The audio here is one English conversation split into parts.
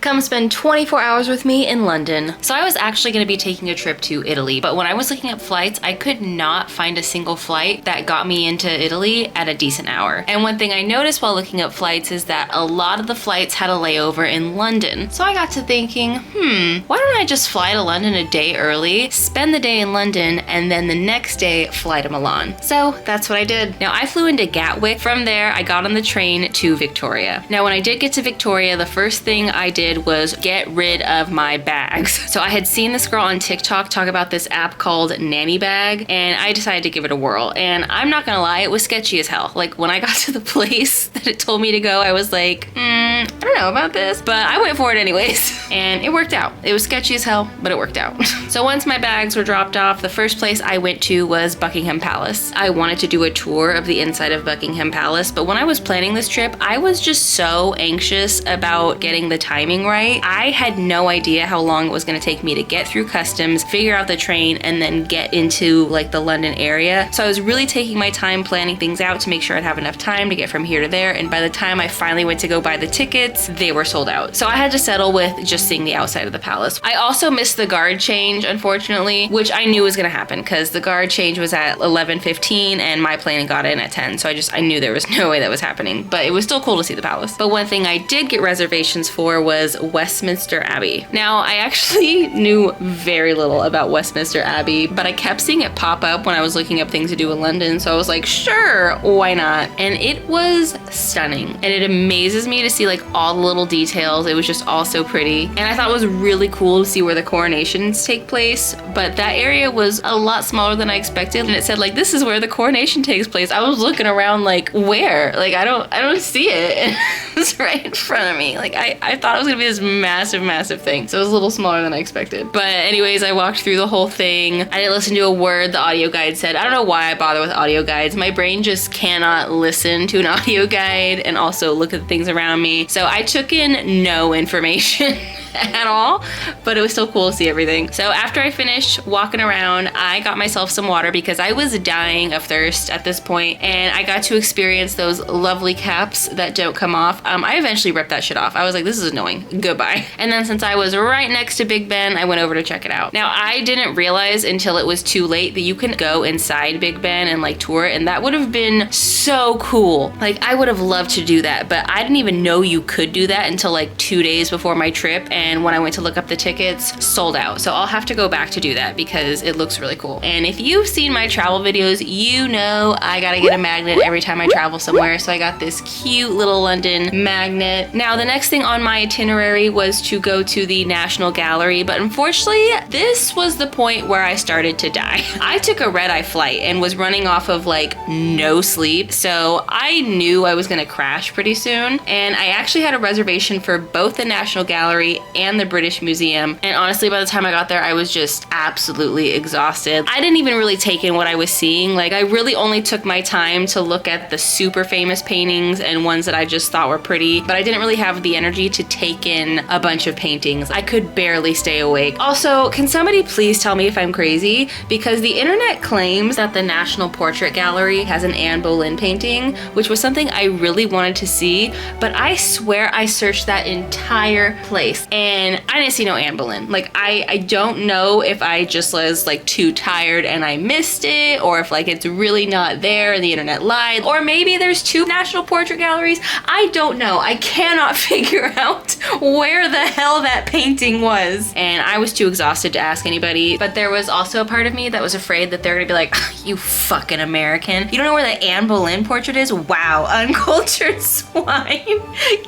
Come spend 24 hours with me in London. So I was actually going to be taking a trip to Italy, but when I was looking up flights, I could not find a single flight that got me into Italy at a decent hour. And one thing I noticed while looking up flights is that a lot of the flights had a layover in London. So I got to thinking, why don't I just fly to London a day early, spend the day in London, and then the next day fly to Milan. So that's what I did. Now I flew into Gatwick. From there, I got on the train to Victoria. Now when I did get to Victoria, the first thing I did was get rid of my bags. So I had seen this girl on TikTok talk about this app called Nanny Bag, and I decided to give it a whirl. And I'm not gonna lie, it was sketchy as hell. Like when I got to the place that it told me to go, I was like, I don't know about this, but I went for it anyways. And it worked out. It was sketchy as hell, but it worked out. So once my bags were dropped off, the first place I went to was Buckingham Palace. I wanted to do a tour of the inside of Buckingham Palace, but when I was planning this trip, I was just so anxious about getting the timing right. I had no idea how long it was gonna take me to get through customs, figure out the train, and then get into like the London area. So I was really taking my time planning things out to make sure I'd have enough time to get from here to there. And by the time I finally went to go buy the tickets, they were sold out. So I had to settle with just seeing the outside of the palace. I also missed the guard change, unfortunately, which I knew was gonna happen because the guard change was at 11:15 and my plane got in at 10. So I knew there was no way that was happening, but it was still cool to see the palace. But one thing I did get reservations for was Westminster Abbey. Now, I actually knew very little about Westminster Abbey, but I kept seeing it pop up when I was looking up things to do in London, so I was like, sure, why not? And it was stunning, and it amazes me to see like all the little details. It was just all so pretty, and I thought it was really cool to see where the coronations take place, but that area was a lot smaller than I expected, and it said like, this is where the coronation takes place. I was looking around like, where? Like, I don't see it, and it was right in front of me. Like, I thought it was gonna be this massive thing, so it was a little smaller than I expected. But anyways, I walked through the whole thing. I didn't listen to a word the audio guide said. I don't know why I bother with audio guides. My brain just cannot listen to an audio guide and also look at the things around me. So I took in no information at all, but it was still cool to see everything. So after I finished walking around, I got myself some water because I was dying of thirst at this point, and I got to experience those lovely caps that don't come off. I eventually ripped that shit off. I was like, this is annoying, goodbye. And then since I was right next to Big Ben, I went over to check it out. Now, I didn't realize until it was too late that you can go inside Big Ben and like tour it, and that would have been so cool. Like, I would have loved to do that, but I didn't even know you could do that until like 2 days before my trip, and when I went to look up the tickets, sold out. So I'll have to go back to do that because it looks really cool. And if you've seen my travel videos, you know I gotta get a magnet every time I travel somewhere. So I got this cute little London magnet. Now, the next thing on my itinerary was to go to the National Gallery, but unfortunately, this was the point where I started to die. I took a red-eye flight and was running off of like no sleep, so I knew I was gonna crash pretty soon. And I actually had a reservation for both the National Gallery and the British Museum. And honestly, by the time I got there, I was just absolutely exhausted. I didn't even really take in what I was seeing. Like, I really only took my time to look at the super famous paintings and ones that I just thought were pretty, but I didn't really have the energy to take in a bunch of paintings. I could barely stay awake. Also, can somebody please tell me if I'm crazy? Because the internet claims that the National Portrait Gallery has an Anne Boleyn painting, which was something I really wanted to see, but I swear I searched that entire place and I didn't see no Anne Boleyn. Like, I don't know if I just was like too tired and I missed it, or if like it's really not there and the internet lied, or maybe there's two National Portrait Galleries. I don't know. I cannot figure out where the hell that painting was. And I was too exhausted to ask anybody, but there was also a part of me that was afraid that they're gonna be like, you fucking American. You don't know where the Anne Boleyn portrait is? Wow, uncultured swine.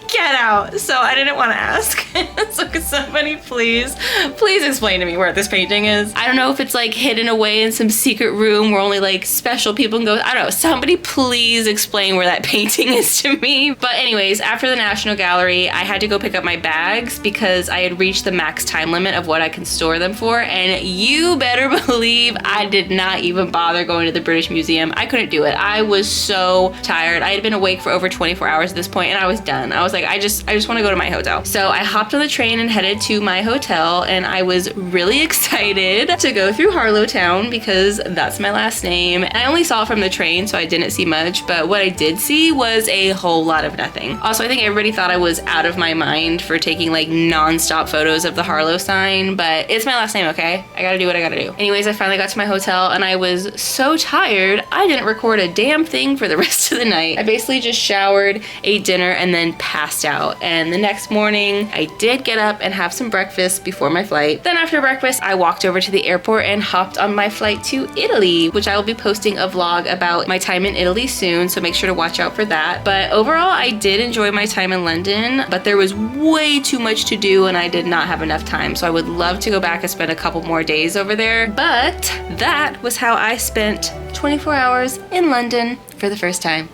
Get out. So I didn't want to ask. So could somebody please explain to me where this painting is? I don't know if it's like hidden away in some secret room where only like special people can go. I don't know. Somebody please explain where that painting is to me. But anyways, after the National Gallery, I had to go pick up my bags because I had reached the max time limit of what I can store them for. And you better believe I did not even bother going to the British Museum. I couldn't do it. I was so tired. I had been awake for over 24 hours at this point and I was done. I was like, I just want to go to my hotel. So I hopped on the train train and headed to my hotel, and I was really excited to go through Harlow town because that's my last name. And I only saw it from the train, so I didn't see much, but what I did see was a whole lot of nothing. Also, I think everybody thought I was out of my mind for taking like non-stop photos of the Harlow sign, but it's my last name, okay? I gotta do what I gotta do. Anyways, I finally got to my hotel and I was so tired, I didn't record a damn thing for the rest of the night. I basically just showered, ate dinner, and then passed out. And the next morning, I did get up and have some breakfast before my flight. Then after breakfast, I walked over to the airport and hopped on my flight to Italy, which I will be posting a vlog about my time in Italy soon, so make sure to watch out for that. But overall, I did enjoy my time in London, but there was way too much to do and I did not have enough time. So I would love to go back and spend a couple more days over there. But that was how I spent 24 hours in London for the first time.